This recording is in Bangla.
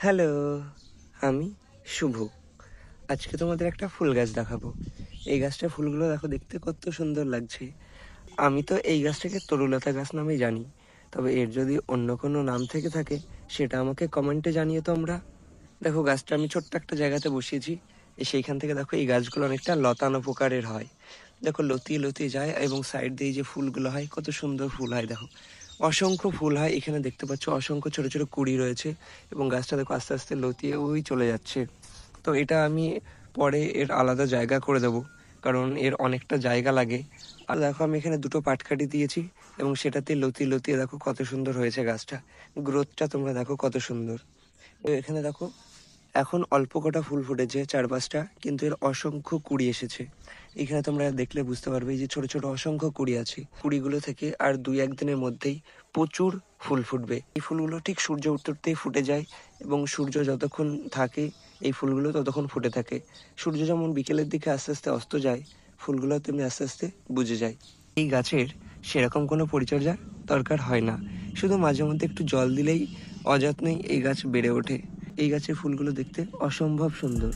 হ্যালো, আমি শুভ। আজকে তোমাদের একটা ফুল গাছ দেখাবো। এই গাছটার ফুলগুলো দেখো, দেখতে কত সুন্দর লাগছে। আমি তো এই গাছটাকে তরুলতা গাছ নামেই জানি, তবে এর যদি অন্য কোনো নাম থেকে থাকে সেটা আমাকে কমেন্টে জানিয়ে তোমরা। দেখো, গাছটা আমি ছোট্ট একটা জায়গাতে বসিয়েছি। সেইখান থেকে দেখো, এই গাছগুলো অনেকটা লতানো প্রকারের হয়। দেখো, লতিয়ে লতিয়ে যায় এবং সাইড দিয়ে যে ফুলগুলো হয়, কত সুন্দর ফুল হয়। দেখো, অসংখ্য ফুল হয় এখানে, দেখতে পাচ্ছ অসংখ্য ছোট ছোট কুঁড়ি রয়েছে এবং গাছটা দেখো আস্তে আস্তে লতিয়ে ওই চলে যাচ্ছে। তো এটা আমি পরে এর আলাদা জায়গা করে দেবো, কারণ এর অনেকটা জায়গা লাগে। আর দেখো, আমি এখানে দুটো পাটকাঠি দিয়েছি এবং সেটাতে লতিয়ে লতিয়ে দেখো কত সুন্দর হয়েছে গাছটা। গ্রোথটা তোমরা দেখো কত সুন্দর। এখানে দেখো, এখন অল্প কটা ফুল ফুটেছে, 4-5টা, কিন্তু এর অসংখ্য কুঁড়ি এসেছে। এখানে তোমরা দেখলে বুঝতে পারবে, এই যে ছোট ছোট অসংখ্য কুঁড়ি আছে, কুঁড়িগুলো থেকে আর 2-1 দিনের মধ্যেই প্রচুর ফুল ফুটবে। এই ফুলগুলো ঠিক সূর্য উঠতেই ফুটে যায় এবং সূর্য যতক্ষণ থাকে এই ফুলগুলো ততক্ষণ ফুটে থাকে। সূর্য যেমন বিকেলের দিকে আস্তে আস্তে অস্ত যায়, ফুলগুলো তেমনি আস্তে আস্তে বুঝে যায়। এই গাছের সেরকম কোনো পরিচর্যার দরকার হয় না, শুধু মাঝে মধ্যে একটু জল দিলেই অযত্নেই এই গাছ বেড়ে ওঠে। এই গাছের ফুলগুলো দেখতে অসম্ভব সুন্দর।